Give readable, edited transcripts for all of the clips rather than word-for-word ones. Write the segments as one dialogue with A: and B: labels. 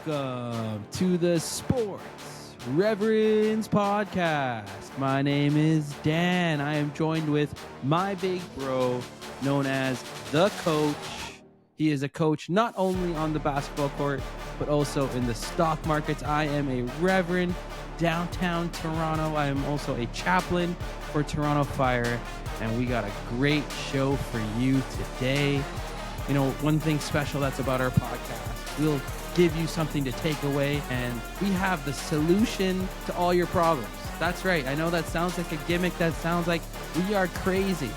A: Welcome to the Sports Reverends podcast. My name is Dan. I am joined with my big bro, known as the coach. He is a coach not only on the basketball court, but also in the stock markets. I am a reverend downtown Toronto. I am also a chaplain for Toronto Fire, and we got a great show for you today. You know, one thing special that's about our podcast, we'll give you something to take away, and we have the solution to all your problems. That's right. I know that sounds like a gimmick. That sounds like we are crazy.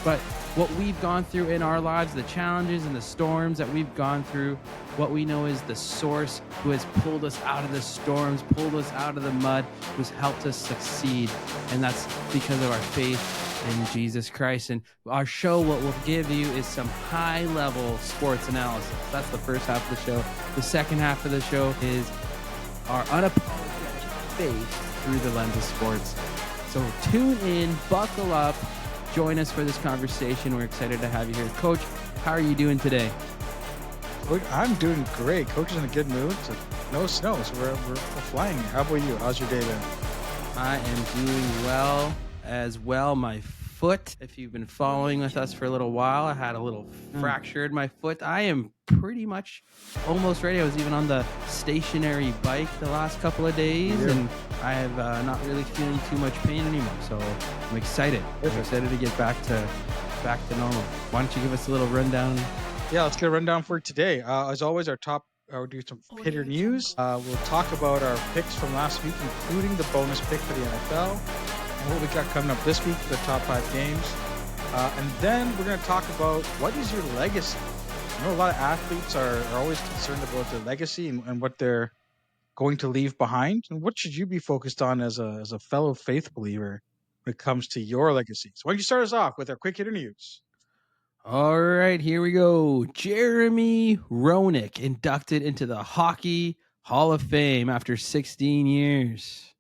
A: But what we've gone through in our lives, the challenges and the storms that we've gone through, what we know is the source who has pulled us out of the storms, pulled us out of the mud, who's helped us succeed. And that's because of our faith in Jesus Christ. And our show, what we'll give you is some high-level sports analysis. That's the first half of the show. The second half of the show is our unapologetic faith through the lens of sports. So tune in, buckle up, join us for this conversation. We're excited to have you here. Coach, how are you doing today?
B: I'm doing great. Coach is in a good mood. So no snow, so we're flying. How about you? How's your day been?
A: I am doing well as well. My foot, if you've been following with us for a little while, I had a little fractured my foot. I am pretty much almost ready. I was even on the stationary bike the last couple of days, and I have not really feeling too much pain anymore. So I'm excited. I'm excited to get back to normal. Why don't you give us a little rundown?
B: Yeah, let's get a rundown for today. As always, we'll do some hitter news. We'll talk about our picks from last week, including the bonus pick for the NFL, and what we got coming up this week for the top 5 games. And then we're going to talk about what is your legacy. I know a lot of athletes are always concerned about their legacy and what they're going to leave behind. And what should you be focused on as a fellow faith believer when it comes to your legacy? So why don't you start us off with our quick hitter news?
A: All right, here we go. Jeremy Roenick inducted into the Hockey Hall of Fame after 16 years.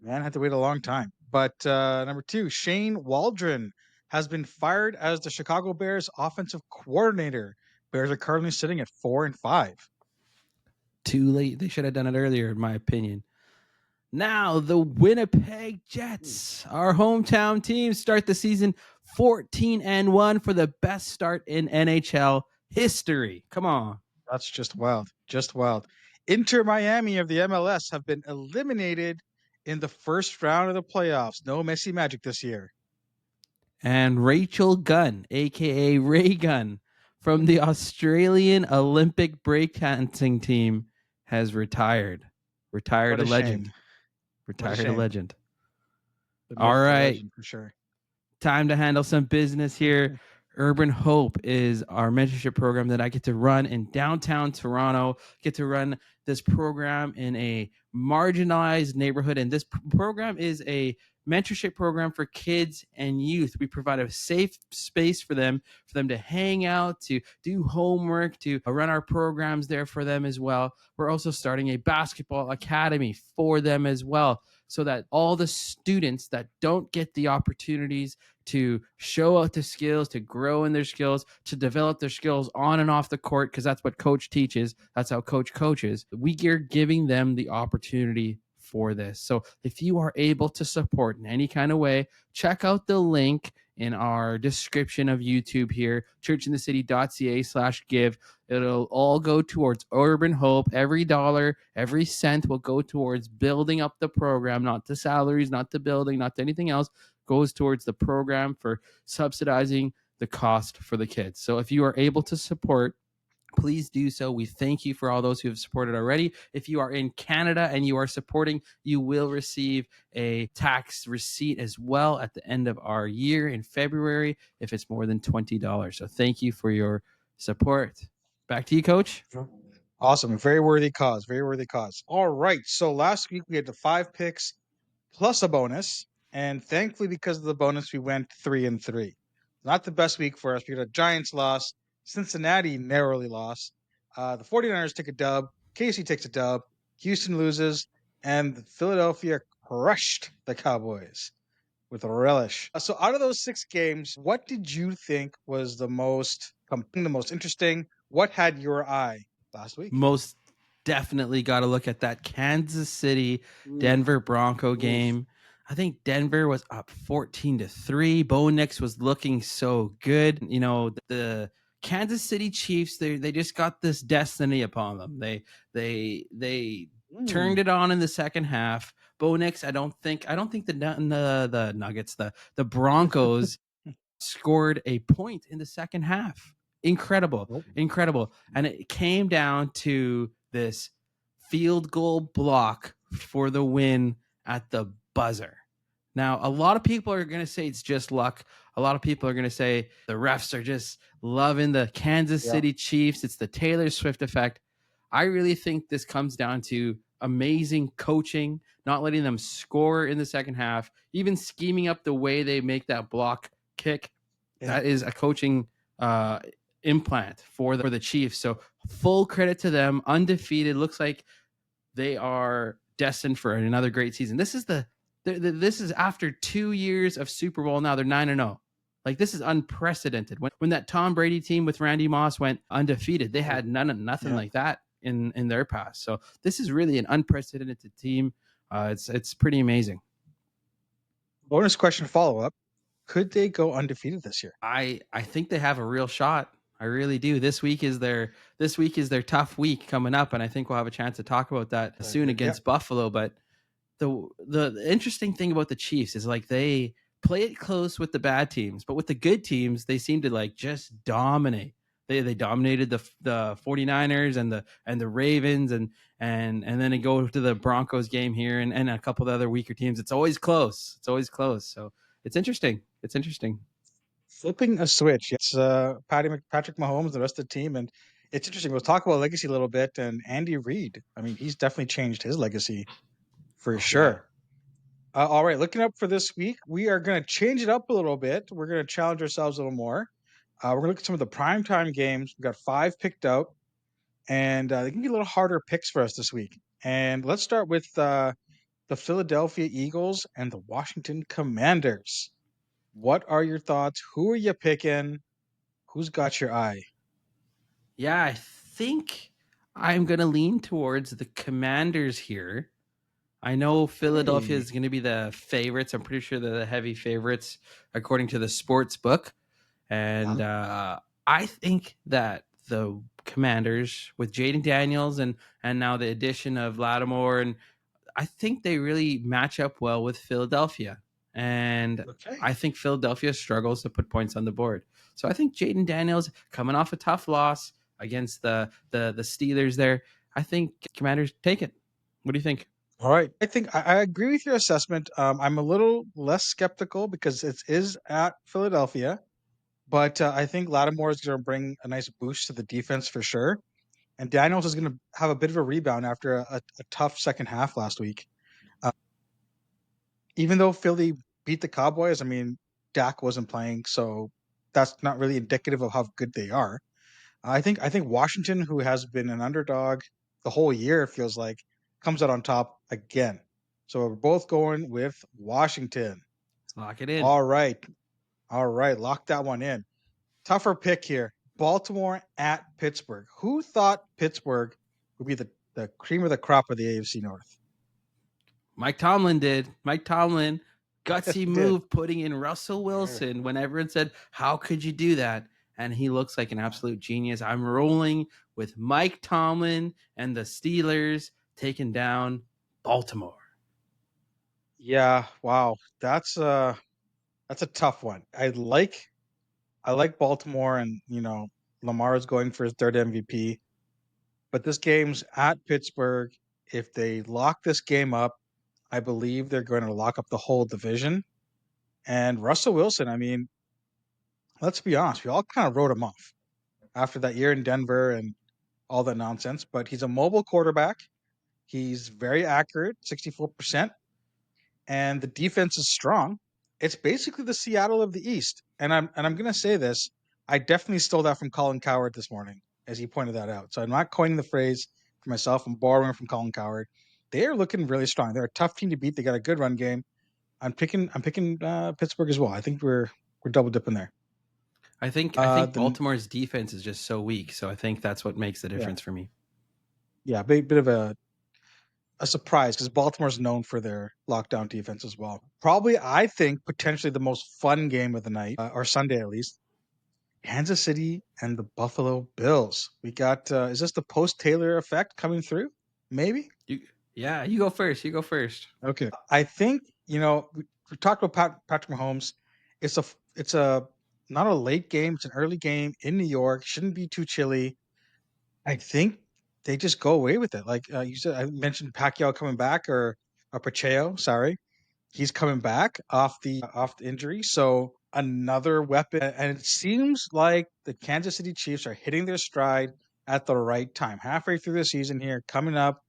B: Man, I had to wait a long time. But number 2, Shane Waldron has been fired as the Chicago Bears offensive coordinator. Bears are currently sitting at 4-5.
A: Too late. They should have done it earlier, in my opinion. Now, the Winnipeg Jets, our hometown team, start the season 14-1 for the best start in NHL history. Come on.
B: That's just wild. Just wild. Inter Miami of the MLS have been eliminated in the first round of the playoffs. No Messi magic this year.
A: And Rachel Gunn, a.k.a. Ray Gunn, from the Australian Olympic breakdancing team, has retired. Retired a legend.
B: Shame.
A: Retired a legend.
B: The
A: All right.
B: legend, for sure.
A: Time to handle some business here. UrbanHope is our mentorship program that I get to run in downtown Toronto. Get to run this program in a marginalized neighborhood. And this program is a mentorship program for kids and youth. We provide a safe space for them to hang out, to do homework, to run our programs there for them as well. We're also starting a basketball academy for them as well, so that all the students that don't get the opportunities to show out the skills, to grow in their skills, to develop their skills on and off the court, because that's what coach teaches. That's how coach coaches. We are giving them the opportunity for this. So if you are able to support in any kind of way, check out the link in our description of YouTube here, churchinthecity.ca/give. It'll all go towards UrbanHope. Every dollar, every cent will go towards building up the program, not to salaries, not to building, not to anything else. Goes towards the program for subsidizing the cost for the kids. So if you are able to support, please do so. We thank you for all those who have supported already. If you are in Canada and you are supporting, you will receive a tax receipt as well at the end of our year in February if it's more than $20. So thank you for your support. Back to you, Coach.
B: Awesome. Very worthy cause. Very worthy cause. All right. So last week we had the 5 picks plus a bonus. And thankfully, because of the bonus, we went 3-3. Not the best week for us. We got a Giants loss. Cincinnati narrowly lost. The 49ers take a dub. KC takes a dub. Houston loses. And Philadelphia crushed the Cowboys with a relish. So out of those 6 games, what did you think was the most interesting? What had your eye last week?
A: Most definitely got to look at that Kansas City
B: Oof.
A: Denver Bronco
B: Oof.
A: game. I think Denver was up 14-3. Bo Nix was looking so good. The Kansas City Chiefs, they just got this destiny upon them. They turned
B: Mm.
A: it on in the second half. Bo Nix, I don't think the Nuggets, the Broncos scored a point in the second half. Incredible,
B: Nope.
A: incredible. And it came down to this field goal block for the win at the buzzer. Now, a lot of people are going to say it's just luck. A lot of people are going to say the refs are just loving the Kansas
B: Yeah.
A: City Chiefs. It's the Taylor Swift effect. I really think this comes down to amazing coaching, not letting them score in the second half, even scheming up the way they make that block kick.
B: Yeah.
A: That is a coaching uh, implant for the Chiefs. So full credit to them. Undefeated. Looks like they are destined for another great season. This is after 2 years of Super Bowl. Now they're 9-0. Like, this is unprecedented. When that Tom Brady team with Randy Moss went undefeated, they
B: Oh,
A: had nothing
B: yeah.
A: like that in their past. So this is really an unprecedented team. It's pretty amazing.
B: Bonus question follow up. Could they go undefeated this year?
A: I think they have a real shot. I really do. This week is their tough week coming up, and I think we'll have a chance to talk about that
B: Very
A: soon
B: good. Yeah.
A: against Buffalo. But the interesting thing about the Chiefs is, like, they play it close with the bad teams, but with the good teams, they seem to, like, just dominate. They dominated the 49ers and the Ravens, and then they go to the Broncos game here, and a couple of other weaker teams. It's always close. It's always close. So it's interesting. It's interesting.
B: Flipping a switch. It's Patrick Mahomes, the rest of the team, and it's interesting. We'll talk about legacy a little bit. And Andy Reid. I mean, he's definitely changed his legacy for
A: Oh yeah.
B: sure. All right, looking up for this week, we are going to change it up a little bit. We're going to challenge ourselves a little more. We're going to look at some of the primetime games. We've got 5 picked out, and they can be a little harder picks for us this week. And let's start with the Philadelphia Eagles and the Washington Commanders. What are your thoughts? Who are you picking? Who's got your eye?
A: Yeah, I think I'm going to lean towards the Commanders here. I know Philadelphia
B: Hey,
A: is going to be the favorites. I'm pretty sure they're the heavy favorites according to the sports book.
B: yeah.
A: And I think that the Commanders, with Jaden Daniels and now the addition of Lattimore, and I think they really match up well with Philadelphia. And
B: Okay.
A: I think Philadelphia struggles to put points on the board. So I think Jaden Daniels, coming off a tough loss against the Steelers there, I think Commanders take it. What do you think?
B: All right. I think I agree with your assessment. I'm a little less skeptical because it is at Philadelphia, but I think Lattimore is going to bring a nice boost to the defense for sure. And Daniels is going to have a bit of a rebound after a tough second half last week. Uh, Even though Philly beat the Cowboys, I mean, Dak wasn't playing, so that's not really indicative of how good they are. I think Washington, who has been an underdog the whole year, it feels like, comes out on top again. So we're both going with Washington.
A: Let's lock it in.
B: All right. All right. Lock that one in. Tougher pick here. Baltimore at Pittsburgh. Who thought Pittsburgh would be the cream of the crop of the AFC North?
A: Mike Tomlin did. Mike Tomlin,
B: Yes,
A: gutsy
B: he did.
A: move, putting in Russell Wilson when everyone said, "How could you do that?" And he looks like an absolute genius. I'm rolling with Mike Tomlin and the Steelers taking down Baltimore.
B: Yeah, wow. That's a tough one. I like Baltimore, and Lamar is going for his third MVP. But this game's at Pittsburgh. If they lock this game up, I believe they're going to lock up the whole division. And Russell Wilson, I mean, let's be honest, we all kind of wrote him off after that year in Denver and all that nonsense. But he's a mobile quarterback. He's very accurate, 64%, and the defense is strong. It's basically the Seattle of the East. And I'm gonna say this, I definitely stole that from Colin Coward this morning, as he pointed that out. So I'm not coining the phrase for myself. I'm borrowing from Colin Coward. They are looking really strong. They're a tough team to beat. They got a good run game. I'm picking Pittsburgh as well. I think we're double dipping there.
A: I think
B: Then
A: Baltimore's defense is just so weak, so I think that's what makes the
B: yeah,
A: difference for me.
B: yeah, bit of a surprise because Baltimore's known for their lockdown defense as well. Probably, I think, potentially the most fun game of the night, or Sunday at least. Kansas City and the Buffalo Bills. We got, is this the post Taylor effect coming through? Maybe.
A: You, yeah, you go first. You go first.
B: Okay. I think, we talked about Patrick Mahomes. It's a not a late game, it's an early game in New York. Shouldn't be too chilly. I think they just go away with it. Like you said, I mentioned Pacquiao coming back or Pacheco, sorry. He's coming back off the injury, so another weapon. And it seems like the Kansas City Chiefs are hitting their stride at the right time. Halfway through the season here, coming up,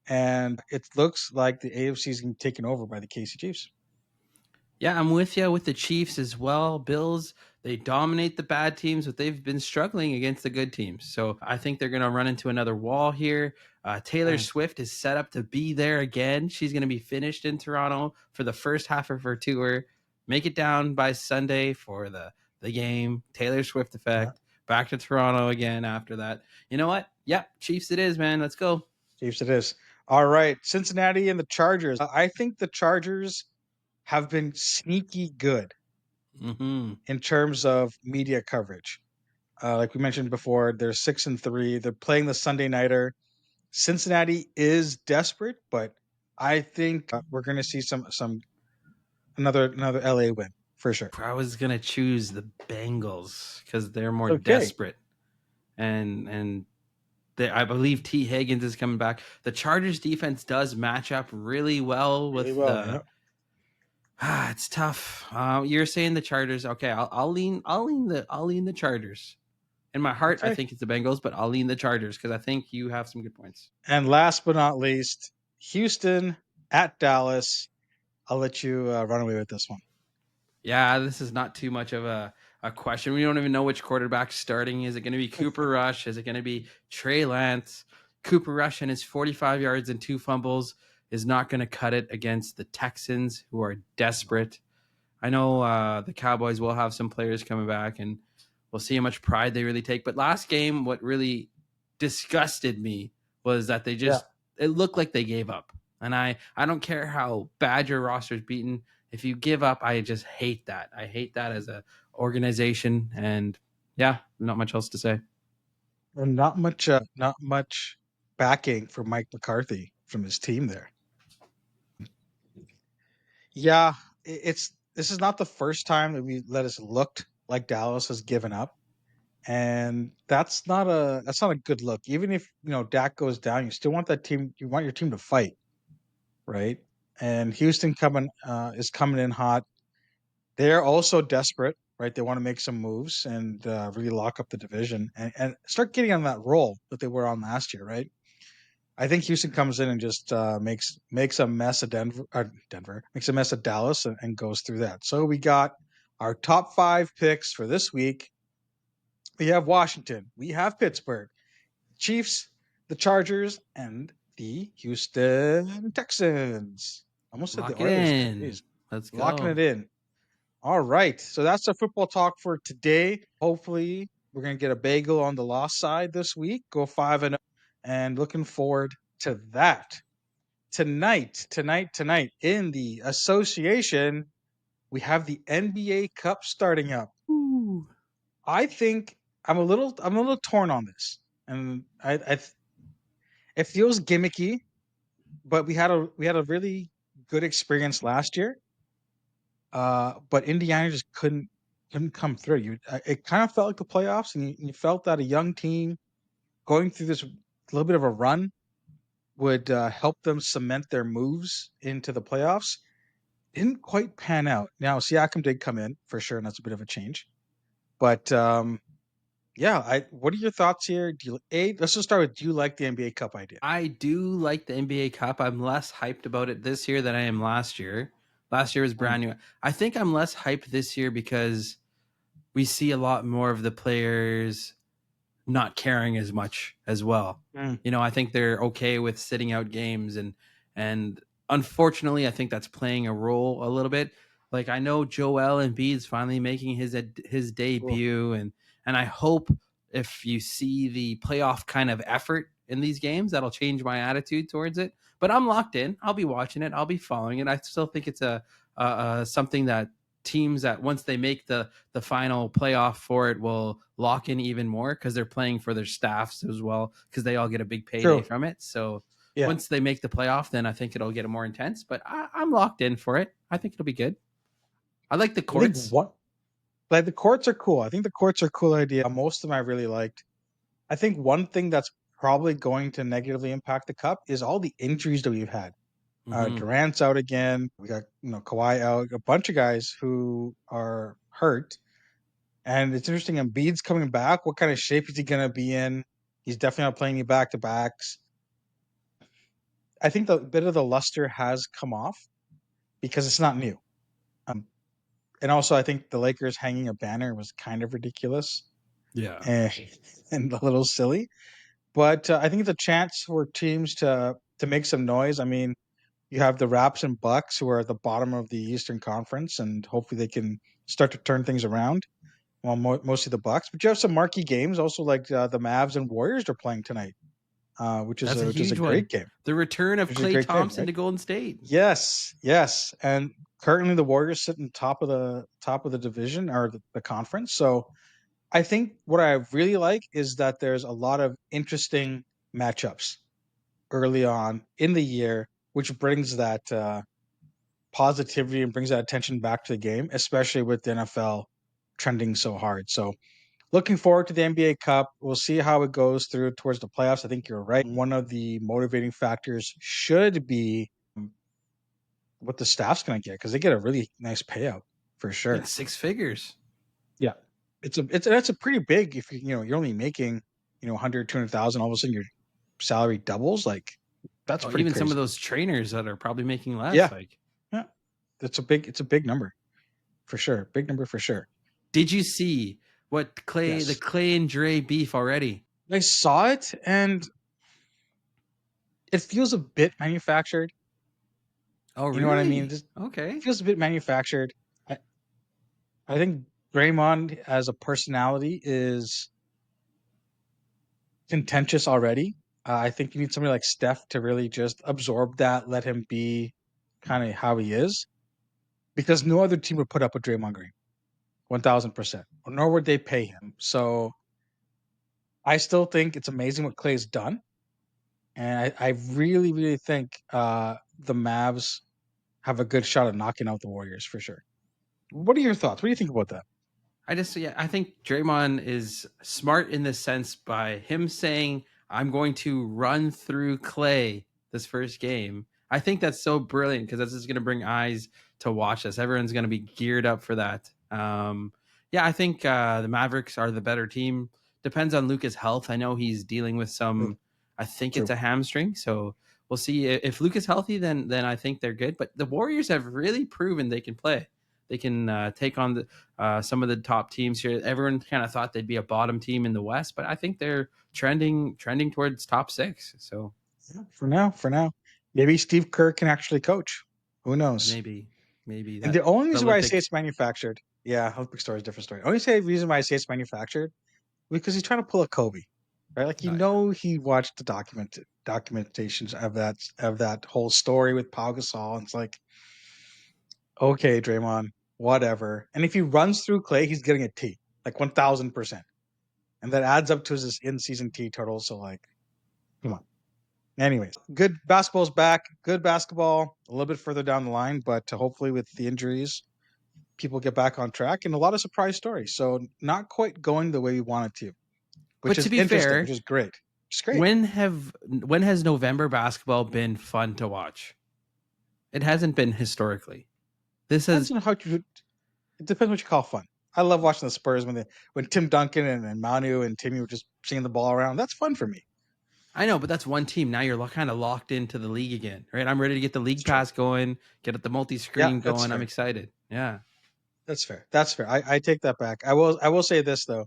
B: and it looks like the AFC is getting taken over by the KC Chiefs.
A: Yeah, I'm with you with the Chiefs as well. Bills, they dominate the bad teams, but they've been struggling against the good teams. So I think they're going to run into another wall here. Taylor
B: Mm.
A: Swift is set up to be there again. She's going to be finished in Toronto for the first half of her tour. Make it down by Sunday for the game. Taylor Swift
B: Yeah,
A: effect. Back to Toronto again after that. You know what? Yep, Chiefs it is, man. Let's go.
B: Chiefs it is. All right, Cincinnati and the Chargers. I think the Chargers have been sneaky good
A: Mm-hmm.
B: in terms of media coverage. Like we mentioned before, they're 6-3. They're playing the Sunday nighter. Cincinnati is desperate, but I think we're going to see some another LA win for sure.
A: I was gonna choose the Bengals because they're more
B: Okay,
A: desperate, and I believe T Higgins is coming back. The Chargers defense does match up really well
B: really
A: with
B: well. Yeah.
A: the. It's tough. You're saying the Chargers. Okay, I'll lean the Chargers. In my heart, I
B: Okay.
A: think it's the Bengals, but I'll lean the Chargers because I think you have some good points.
B: And last but not least, Houston at Dallas. I'll let you run away with this one.
A: Yeah, this is not too much of a question. We don't even know which quarterback's starting. Is it going to be Cooper Rush? Is it going to be Trey Lance? Cooper Rush and his 45 yards and 2 fumbles is not going to cut it against the Texans, who are desperate. I know the Cowboys will have some players coming back, and we'll see how much pride they really take. But last game, what really disgusted me was that they
B: Yeah.
A: just it looked like they gave up. And I don't care how bad your roster is beaten. If you give up, I just hate that. I hate that as a organization. And yeah, not much else to say.
B: And not much backing for Mike McCarthy from his team there. Yeah, it's this is not the first time that we let us looked like Dallas has given up. And that's not a good look. Even if Dak goes down, you still want that team. You want your team to fight, right? And Houston is coming in hot. They're also desperate, right? They want to make some moves and really lock up the division and start getting on that roll that they were on last year, right? I think Houston comes in and just makes a mess of Denver makes a mess of Dallas and goes through that. So we got our top 5 picks for this week. We have Washington, we have Pittsburgh, Chiefs, the Chargers, and the Houston Texans. Almost said the
A: Lock it
B: Oilers there.
A: in.
B: Jeez.
A: Let's
B: Locking
A: go.
B: it in. All right. So that's our football talk for today. Hopefully, we're going to get a bagel on the lost side this week. Go 5-0 and looking forward to that. Tonight in the association, we have the NBA Cup starting up.
A: Ooh.
B: I think I'm a little torn on this. And it feels gimmicky, but we had a really good experience last year. But Indiana just couldn't come through. It kind of felt like the playoffs, and you felt that a young team going through this little bit of a run would help them cement their moves into the playoffs. Didn't quite pan out. Now Siakam did come in for sure, and that's a bit of a change. But yeah, what are your thoughts here? Let's just start with, do you like the NBA Cup idea?
A: I do like the NBA Cup. I'm less hyped about it this year than I am last year. Last year was
B: Mm,
A: brand new. I think I'm less hyped this year because we see a lot more of the players not caring as much as well.
B: mm,
A: I think they're okay with sitting out games and unfortunately I think that's playing a role a little bit. Like I know Joel Embiid's finally making his
B: cool.
A: debut and I hope if you see the playoff kind of effort in these games that'll change my attitude towards it. But I'm locked in. I'll be watching it. I'll be following it. I still think it's a something that teams that once they make the final playoff for it will lock in even more because they're playing for their staffs as well because they all get a big payday
B: True.
A: from it. So
B: Yeah.
A: once they make the playoff, then I think it'll get more intense. But I'm locked in for it. I think it'll be good. I like the
B: I think
A: courts.
B: like the courts are cool. I think the courts are a cool idea. Most of them I really liked. I think one thing that's probably going to negatively impact the cup is all the injuries that we've had.
A: Mm-hmm.
B: Durant's out again. We got Kawhi out. A bunch of guys who are hurt, and it's interesting. Embiid's coming back. What kind of shape is he going to be in? He's definitely not playing any back to backs. I think the bit of the luster has come off because it's not new. Um, and also, I think the Lakers hanging a banner was kind of ridiculous
A: Yeah.
B: and, and a little silly. But I think it's a chance for teams to make some noise. I mean, you have the Raps and Bucks who are at the bottom of the Eastern Conference, and hopefully they can start to turn things around. Well, mostly the Bucks, but you have some marquee games also, like the Mavs and Warriors are playing tonight,
A: That's a
B: which is a
A: huge one.
B: great game.
A: The return of
B: Which is a
A: Klay
B: great game,
A: Thompson
B: right?
A: to Golden State.
B: Yes, yes. And currently the Warriors sit in top of the division or the conference. So I think what I really like is that there's a lot of interesting matchups early on in the year, which brings that positivity and brings that attention back to the game, especially with the NFL trending so hard. So looking forward to the NBA Cup. We'll see how it goes through towards the playoffs. I think you're right. One of the motivating factors should be what the staff's going to get because they get a really nice payout for
A: Yeah,
B: sure.
A: 6 figures.
B: Yeah, that's a pretty big if you're only making 100 200,000, all of a sudden your salary doubles. Like that's
A: Oh,
B: pretty
A: even some of
B: crazy.
A: those trainers that are probably making less.
B: Yeah,
A: Like,
B: yeah, it's a big number for sure. Big number for sure.
A: did you see what the
B: Yes,
A: Klay and Dre beef already?
B: I saw it and it feels a bit manufactured.
A: Oh,
B: You know what I mean? It
A: really?
B: just
A: Okay.
B: feels a bit manufactured. I, I think Draymond as a personality is contentious already. I think you need somebody like Steph to really just absorb that, let him be kind of how he is, because no other team would put up with Draymond Green, 1000%, nor would they pay him. So I still think it's amazing what Clay's done, and I really, really think the Mavs have a good shot at knocking out the Warriors for sure. What are your thoughts? What do you think about that?
A: Yeah, I think Draymond is smart in this sense by him saying, "I'm going to run through Clay this first game." I think that's so brilliant because that's just going to bring eyes to watch us. Everyone's going to be geared up for that. Yeah, I think the Mavericks are the better team. Depends on Luka's health. I know he's dealing with
B: True.
A: some. I think it's
B: True.
A: a hamstring, so we'll see if Luka's healthy. Then I think they're good. But the Warriors have really proven they can play. They can take on some of the top teams here. Everyone kind of thought they'd be a bottom team in the West, but I think they're trending towards top six. So
B: Yeah, for now, maybe Steve Kerr can actually coach. Who knows?
A: maybe
B: And
A: that
B: the only
A: the
B: reason why I say
A: Olympic.
B: it's manufactured, yeah, Olympic story is a different story. Only say reason why I say it's manufactured because he's trying to pull a Kobe, right? Like
A: Oh yeah,
B: he watched the documentations of that whole story with Pau Gasol. And it's like, okay, Draymond, whatever. And if he runs through Clay, he's getting a T, like 1000%, and that adds up to his in season T total. So like, come on. Anyways, good basketball's back. Good basketball a little bit further down the line, but hopefully with the injuries, people get back on track and a lot of surprise stories. So not quite going the way we wanted to, which
A: but to
B: is
A: be
B: interesting, which
A: fair,
B: is great. Which is great.
A: when has November basketball been fun to watch? It hasn't been historically. This
B: Depends
A: has.
B: on how you. It depends what you call fun. I love watching the Spurs when Tim Duncan and Manu and Timmy were just seeing the ball around. That's fun for me.
A: I know, but that's one team. Now you're kind of locked into the league again, right? I'm ready to get the
B: It's
A: league
B: true.
A: pass going, get the
B: Yeah,
A: multi-screen
B: that's
A: going. I'm
B: fair.
A: excited. Yeah,
B: That's fair. That's fair. I take that back. I will say this though.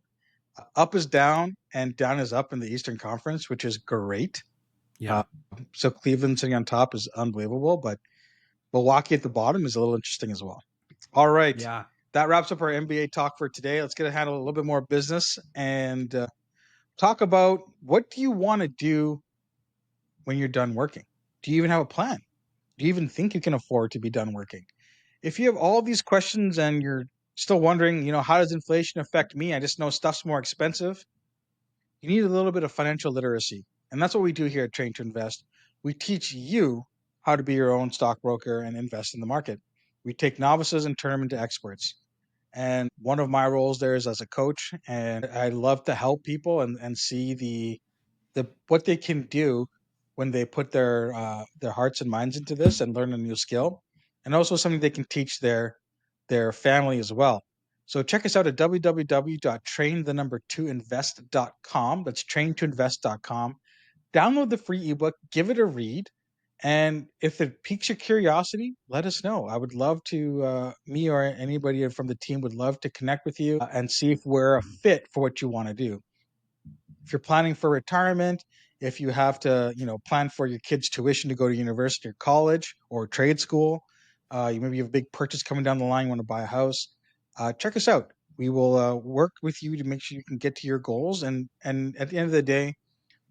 B: Up is down and down is up in the Eastern Conference, which is great.
A: yeah,
B: Uh, so Cleveland sitting on top is unbelievable, but Milwaukee at the bottom is a little interesting as well. All right.
A: yeah.
B: That wraps up our NBA talk for today. Let's get a little bit more business and talk about what do you want to do when you're done working? Do you even have a plan? Do you even think you can afford to be done working? If you have all these questions and you're still wondering, how does inflation affect me? I just know stuff's more expensive. You need a little bit of financial literacy. And that's what we do here at Train to Invest. We teach you how to be your own stockbroker and invest in the market. We take novices and turn them into experts. And one of my roles there is as a coach. And I love to help people and see the what they can do when they put their hearts and minds into this and learn a new skill, and also something they can teach their family as well. So check us out at www.train2invest.com. That's train2invest.com. Download the free ebook, give it a read, and if it piques your curiosity, let us know. I would love to, me or anybody from the team would love to connect with you and see if we're a fit for what you want to do. If you're planning for retirement, if you have to, plan for your kids' tuition to go to university or college or trade school, you maybe have a big purchase coming down the line, you want to buy a house, check us out. We will work with you to make sure you can get to your goals. And at the end of the day,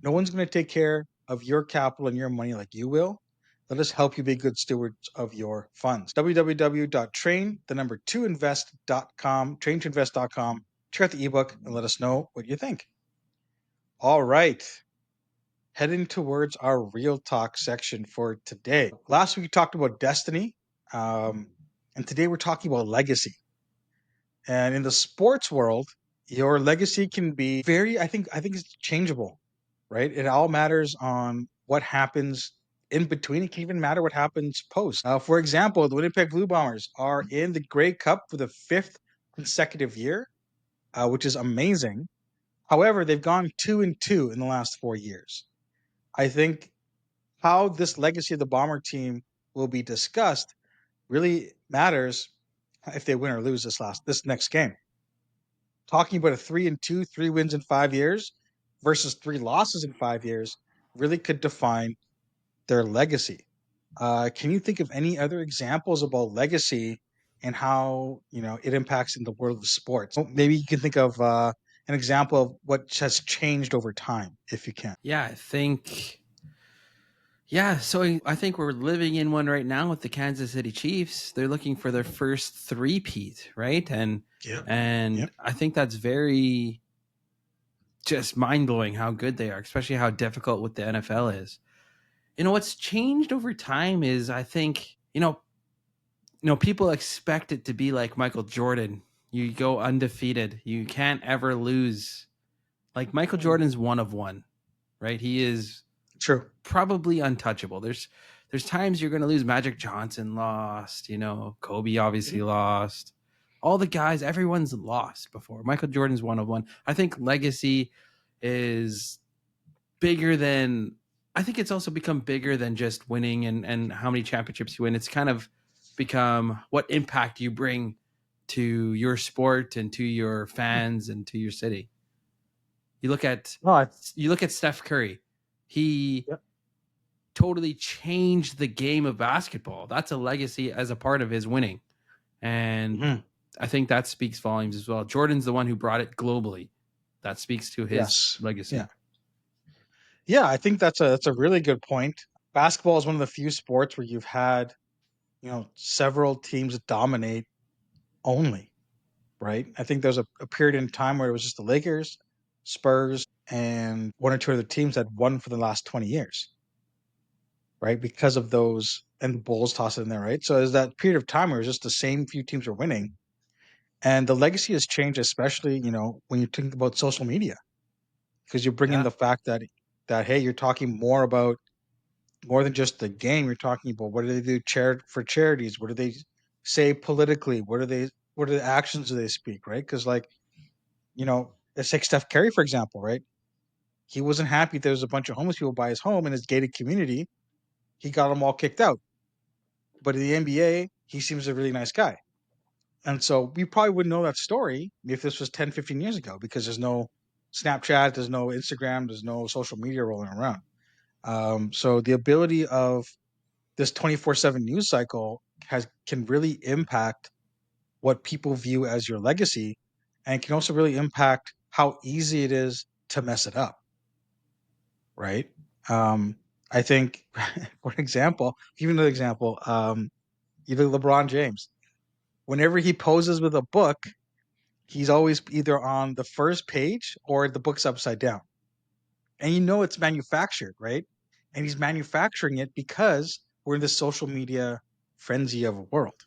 B: no one's going to take care of your capital and your money like you will. Let us help you be good stewards of your funds. www.train2invest.com, train2invest.com. Check out the ebook and let us know what you think. All right. Heading towards our real talk section for today. Last week we talked about destiny, and today we're talking about legacy. And in the sports world, your legacy can be very, I think it's changeable, right? It all matters on what happens in between. It can even matter what happens post. For example, the Winnipeg Blue Bombers are in the Grey Cup for the 5th consecutive year, which is amazing. However, they've gone 2-2 in the last 4 years. I think how this legacy of the Bomber team will be discussed really matters if they win or lose this next game. Talking about a 3-2, 3 wins in 5 years versus 3 losses in 5 years really could define their legacy. Can you think of any other examples about legacy and how it impacts in the world of sports? Maybe you can think of an example of what has changed over time, if you can.
A: Yeah, I think we're living in one right now with the Kansas City Chiefs. They're looking for their first three-peat, right? And
B: Yeah.
A: and
B: Yep.
A: I think that's very just mind-blowing how good they are, especially how difficult what the NFL is. What's changed over time is I think, people expect it to be like Michael Jordan. You go undefeated. You can't ever lose. Like Michael Jordan's one of one, right? He is
B: True.
A: probably untouchable. There's times you're going to lose. Magic Johnson lost, Kobe obviously lost. All the guys, everyone's lost before. Michael Jordan's one of one. I think legacy is bigger than I think it's also become bigger than just winning and how many championships you win. It's kind of become what impact you bring to your sport and to your fans and to your city. You look at Steph Curry. He
B: Yep.
A: totally changed the game of basketball. That's a legacy as a part of his winning. And I think that speaks volumes as well. Jordan's the one who brought it globally. That speaks to his legacy.
B: Yeah. Yeah, I think that's a really good point. Basketball is one of the few sports where you've had, several teams dominate only, right? I think there's a period in time where it was just the Lakers, Spurs, and one or two other teams that won for the last 20 years, right? Because of those, and the Bulls toss it in there, right? So there's that period of time where it was just the same few teams were winning. And the legacy has changed, especially, when you think about social media, because you bring in the fact that hey, you're talking more than just the game. You're talking about what do they do for charities? What do they say politically? What are the actions do they speak, right? Because let's take Steph Curry, for example, right? He wasn't happy there was a bunch of homeless people by his home in his gated community. He got them all kicked out. But in the NBA, he seems a really nice guy. And so we probably wouldn't know that story if this was 10, 15 years ago, because there's no Snapchat, there's no Instagram, there's no social media rolling around. So the ability of this 24/7 news cycle can really impact what people view as your legacy, and can also really impact how easy it is to mess it up, right? I think, for example, give you another example. Either LeBron James, whenever he poses with a book, he's always either on the first page or the book's upside down. And it's manufactured, right? And he's manufacturing it because we're in this social media frenzy of a world,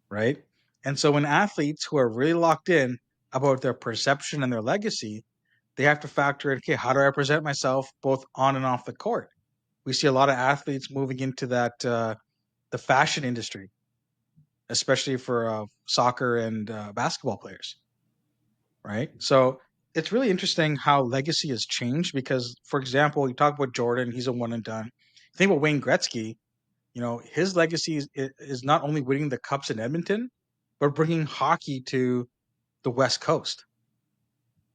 B: right? And so when athletes who are really locked in about their perception and their legacy, they have to factor in, okay, how do I present myself both on and off the court? We see a lot of athletes moving into that the fashion industry, especially for soccer and basketball players, right? So it's really interesting how legacy has changed because, for example, you talk about Jordan, he's a one and done. Think about Wayne Gretzky, his legacy is not only winning the cups in Edmonton, but bringing hockey to the West Coast,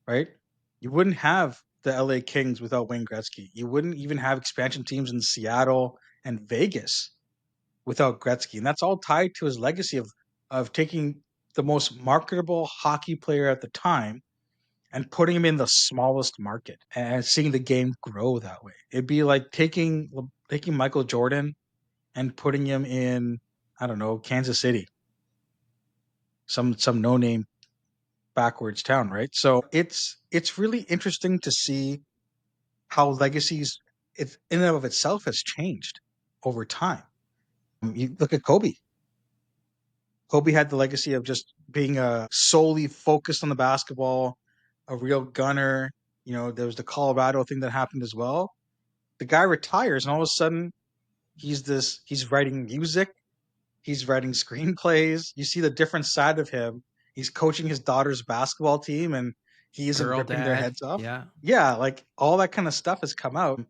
B: right? You wouldn't have the LA Kings without Wayne Gretzky. You wouldn't even have expansion teams in Seattle and Vegas without Gretzky. And that's all tied to his legacy of taking the most marketable hockey player at the time and putting him in the smallest market and seeing the game grow that way. It'd be like taking Michael Jordan and putting him in, I don't know, Kansas City, some no name backwards town, right? So it's really interesting to see how legacies in and of itself has changed over time. You look at Kobe. Kobe had the legacy of just being solely focused on the basketball, a real gunner. There was the Colorado thing that happened as well. The guy retires, and all of a sudden, he's writing music, he's writing screenplays. You see the different side of him. He's coaching his daughter's basketball team, and he isn't
A: Girl
B: ripping their
A: dad.
B: heads off.
A: Yeah.
B: Yeah, like all that kind of stuff has come out,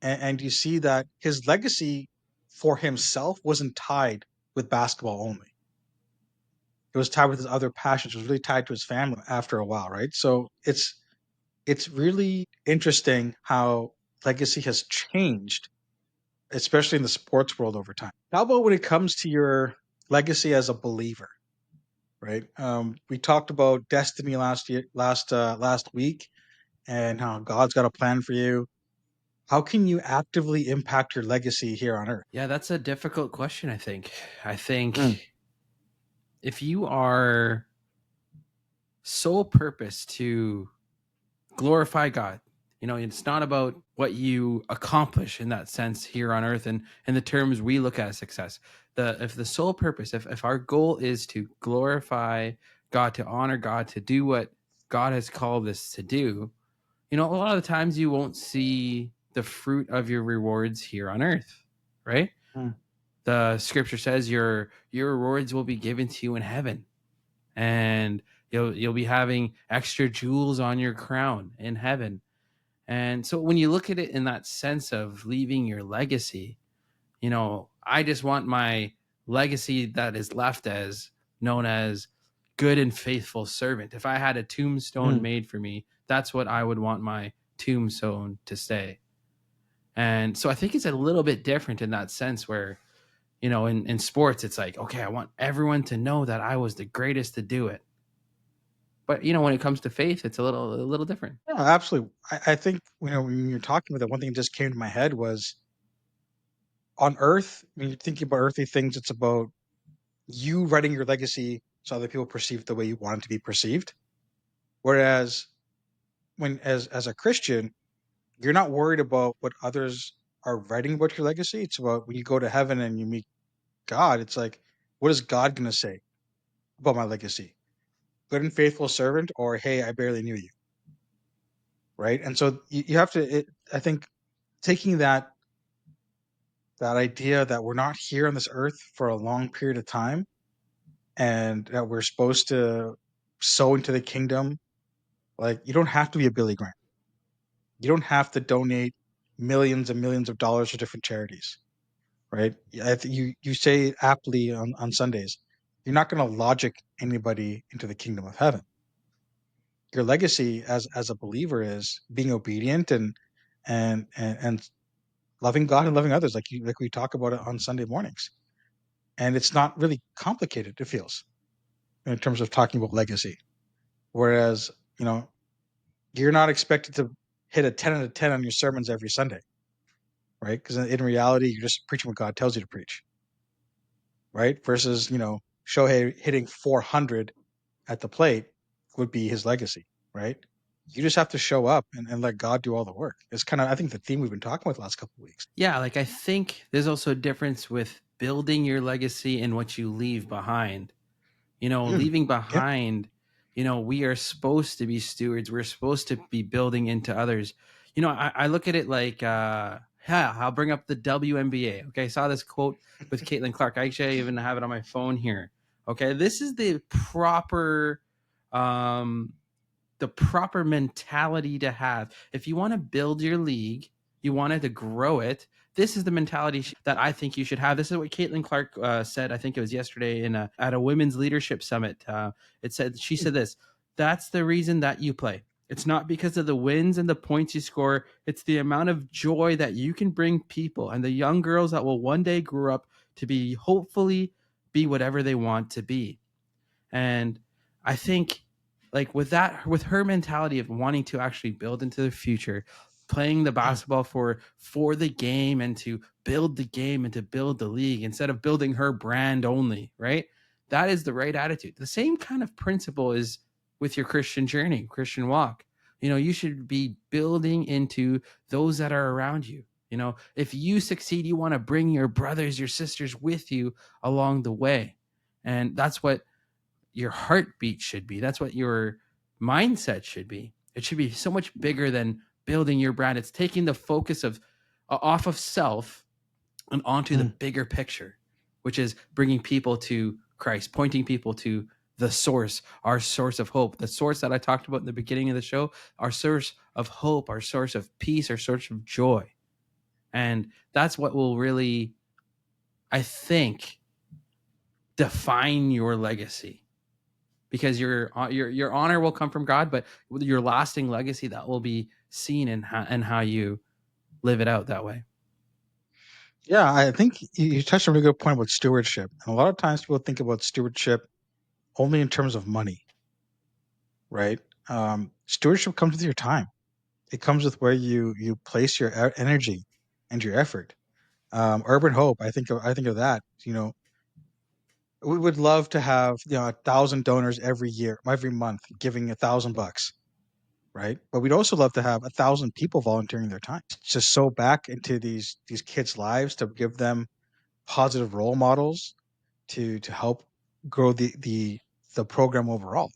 B: and you see that his legacy for himself wasn't tied with basketball only. It was tied with his other passions. It was really tied to his family after a while, right? So it's really interesting how legacy has changed, especially in the sports world over time. How about when it comes to your legacy as a believer, right? We talked about destiny last week, and how God's got a plan for you. How can you actively impact your legacy here on Earth?
A: Yeah, that's a difficult question, I think. I think
B: Mm,
A: if you are sole purpose to glorify God, it's not about what you accomplish in that sense here on earth and in the terms we look at as success. If the sole purpose, if our goal is to glorify God, to honor God, to do what God has called us to do, a lot of the times you won't see the fruit of your rewards here on earth, right?
B: mm,
A: The scripture says your rewards will be given to you in heaven, and you'll be having extra jewels on your crown in heaven. And so when you look at it in that sense of leaving your legacy, I just want my legacy that is left as known as good and faithful servant. If I had a tombstone
B: mm.
A: made for me, that's what I would want my tombstone to say. And so I think it's a little bit different in that sense where, in sports, it's like, okay, I want everyone to know that I was the greatest to do it. But, when it comes to faith, it's a little different.
B: Yeah, absolutely. I think when you're talking about that, one thing that just came to my head was on Earth. When you're thinking about earthly things, it's about you writing your legacy so other people perceive it the way you want it to be perceived. Whereas when as a Christian, you're not worried about what others are writing about your legacy. It's about when you go to heaven and you meet God, it's like, what is God gonna say about my legacy? Good and faithful servant, or hey, I barely knew you. Right. And so you have to I think taking that idea that we're not here on this earth for a long period of time and that we're supposed to sow into the kingdom. Like, you don't have to be a Billy Graham. You don't have to donate millions and millions of dollars to different charities, right? You say aptly on Sundays, you're not going to logic anybody into the kingdom of heaven. Your legacy as a believer is being obedient and loving God and loving others, like we talk about it on Sunday mornings. And it's not really complicated. It feels in terms of talking about legacy. Whereas you know you're not expected to hit a 10 out of 10 on your sermons every Sunday. right? Because in reality, you're just preaching what God tells you to preach, right? Versus, Shohei hitting 400 at the plate would be his legacy, right? You just have to show up and let God do all the work. It's kind of, I think, the theme we've been talking about the last couple of weeks.
A: Yeah, like I think there's also a difference with building your legacy and what you leave behind. Leaving
B: Yeah.
A: behind, we are supposed to be stewards. We're supposed to be building into others. I look at it like, yeah, I'll bring up the WNBA. Okay, I saw this quote with Caitlin Clark. I actually even have it on my phone here. Okay, this is um, the proper mentality to have. If you want to build your league, you wanted to grow it. This is the mentality that I think you should have. This is what Caitlin Clark said. I think it was yesterday at a women's leadership summit. She said this: "That's the reason that you play. It's not because of the wins and the points you score. It's the amount of joy that you can bring people and the young girls that will one day grow up to be, hopefully, be whatever they want to be." And I think, like, with her mentality of wanting to actually build into the future, playing the basketball for the game and to build the game and to build the league instead of building her brand only, right? That is the right attitude. The same kind of principle is with your Christian journey, Christian walk. You should be building into those that are around you. If you succeed, you want to bring your brothers, your sisters with you along the way. And that's what your heartbeat should be. That's what your mindset should be. It should be so much bigger than building your brand. It's taking the focus of off of self and onto the bigger picture, which is bringing people to Christ, pointing people to the source, our source of hope, the source that I talked about in the beginning of the show, our source of hope, our source of peace, our source of joy. And that's what will really, I think, define your legacy, because your honor will come from God, but your lasting legacy, that will be seen in how you live it out that way.
B: Yeah, I think you touched on a really good point about stewardship. And a lot of times people think about stewardship only in terms of money, right? Stewardship comes with your time. It comes with where you place your energy and your effort. Urban Hope, I think of that. We would love to have 1,000 donors every year, every month, giving $1,000, right? But we'd also love to have 1,000 people volunteering their time to sow back into these kids' lives, to give them positive role models, to help grow the program overall.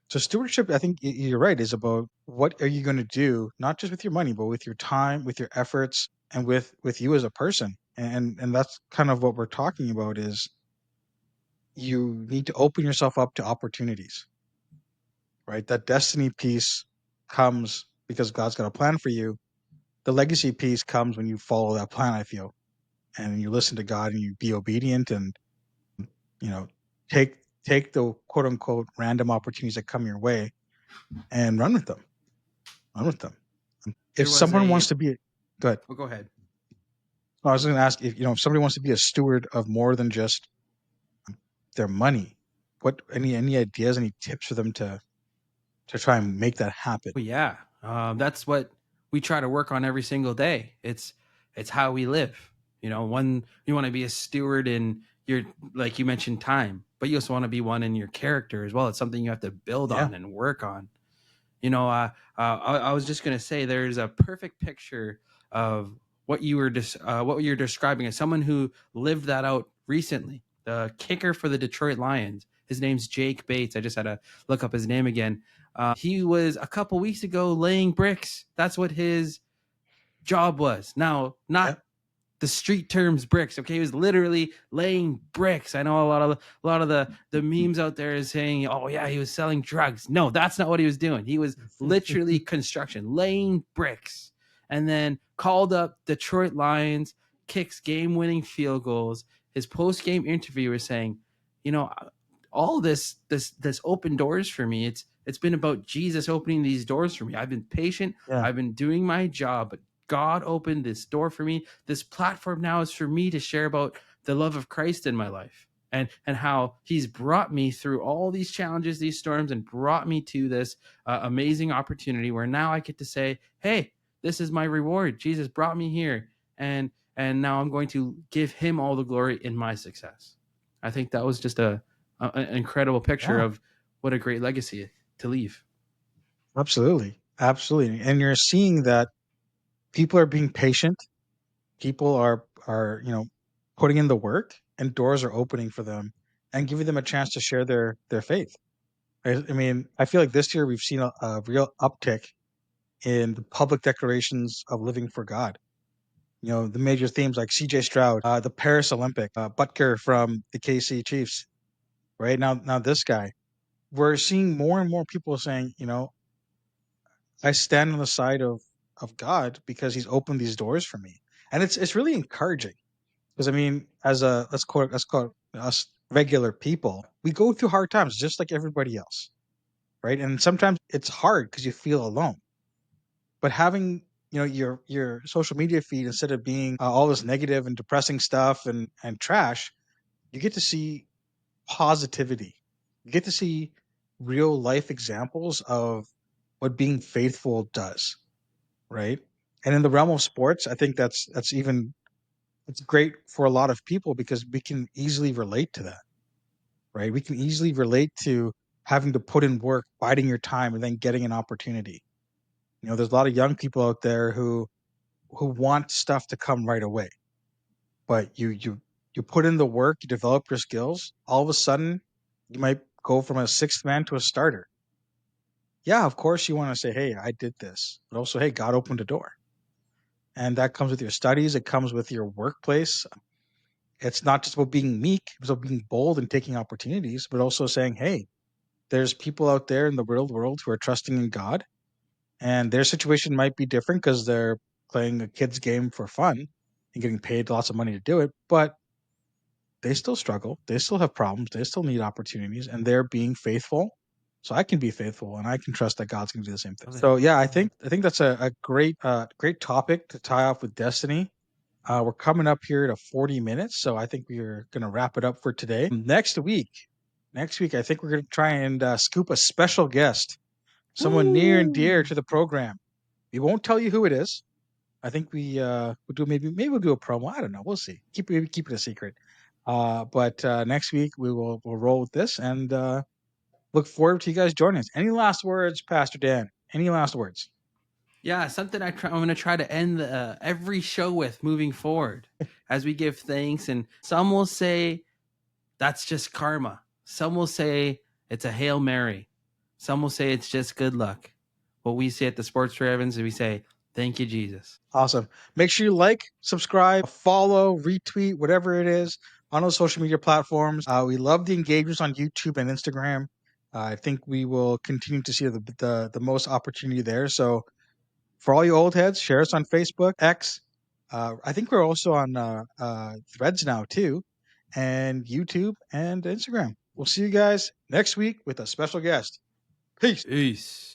B: So stewardship, I think you're right, is about what are you going to do, not just with your money, but with your time, with your efforts, and with you as a person. And that's kind of what we're talking about, is you need to open yourself up to opportunities, right? That destiny piece comes because God's got a plan for you. The legacy piece comes when you follow that plan, I feel, and you listen to God and you be obedient, and you know take the quote unquote random opportunities that come your way and run with them. Run with them. If
A: There was
B: someone
A: a
B: wants to be, good.
A: Oh, go ahead.
B: I was going to ask if somebody wants to be a steward of more than just their money. What any ideas, any tips for them to try and make that happen?
A: Well, yeah, that's what we try to work on every single day. It's how we live. One, you want to be a steward in your, like you mentioned, time, but you also want to be one in your character as well. It's something you have to build
B: Yeah.
A: on and work on. I was just gonna say there's a perfect picture of what you're describing as someone who lived that out recently. The kicker for the Detroit Lions, his name's Jake Bates. I just had to look up his name again. He was a couple weeks ago laying bricks. That's what his job was. Now,
B: Yeah.
A: not the street terms bricks. Okay, he was literally laying bricks. I know a lot of the memes out there is saying, "Oh yeah, he was selling drugs." No, that's not what he was doing. He was literally construction, laying bricks, and then called up Detroit Lions, kicks game-winning field goals. His post-game interview was saying, "You know, all this open doors for me. It's been about Jesus opening these doors for me. I've been patient.
B: Yeah.
A: I've been doing my job, but God opened this door for me. This platform now is for me to share about the love of Christ in my life, and how he's brought me through all these challenges, these storms, and brought me to this amazing opportunity where now I get to say, hey, this is my reward. Jesus brought me here, and now I'm going to give him all the glory in my success. I think that was just an incredible picture of what a great legacy to leave.
B: Absolutely. Absolutely. And you're seeing that people are being patient. People are, putting in the work, and doors are opening for them and giving them a chance to share their faith. I mean, I feel like this year we've seen a real uptick in the public declarations of living for God. The major themes like CJ Stroud, the Paris Olympic, Butker from the KC Chiefs, right? Now this guy, we're seeing more and more people saying, I stand on the side of God because He's opened these doors for me, and it's really encouraging because I mean, as a let's call it us regular people, we go through hard times just like everybody else, right? And sometimes it's hard because you feel alone. But having your social media feed, instead of being all this negative and depressing stuff and trash, you get to see positivity. You get to see real life examples of what being faithful does, right? And in the realm of sports, I think that's even it's great for a lot of people because we can easily relate to that, right? We can easily relate to having to put in work, biding your time, and then getting an opportunity. There's a lot of young people out there who want stuff to come right away, but you put in the work, you develop your skills. All of a sudden, you might go from a sixth man to a starter. Yeah, of course, you want to say, "Hey, I did this," but also, "Hey, God opened a door," and that comes with your studies. It comes with your workplace. It's not just about being meek; it's about being bold and taking opportunities, but also saying, "Hey, there's people out there in the real world who are trusting in God, and their situation might be different because they're playing a kid's game for fun and getting paid lots of money to do it, but they still struggle. They still have problems. They still need opportunities, and they're being faithful. So I can be faithful, and I can trust that God's going to do the same thing. So yeah, I think that's a great topic to tie off with destiny. We're coming up here to 40 minutes, so I think we're going to wrap it up for today. Next week, I think we're going to try and scoop a special guest, someone near and dear to the program. We won't tell you who it is. I think we'll do maybe we'll do a promo. I don't know. We'll see. Keep it a secret. But next week we'll roll with this and look forward to you guys joining us. Any last words, Pastor Dan? Any last words?
A: Yeah, something I'm going to try to end every show with moving forward as we give thanks. And some will say that's just karma. Some will say it's a Hail Mary. Some will say it's just good luck. What we say at the Sports Reverends is we say, thank you, Jesus.
B: Awesome. Make sure you like, subscribe, follow, retweet, whatever it is on those social media platforms. We love the engagements on YouTube and Instagram. I think we will continue to see the most opportunity there. So for all you old heads, share us on Facebook, X. I think we're also on Threads now too, and YouTube and Instagram. We'll see you guys next week with a special guest. Peace.
A: Peace.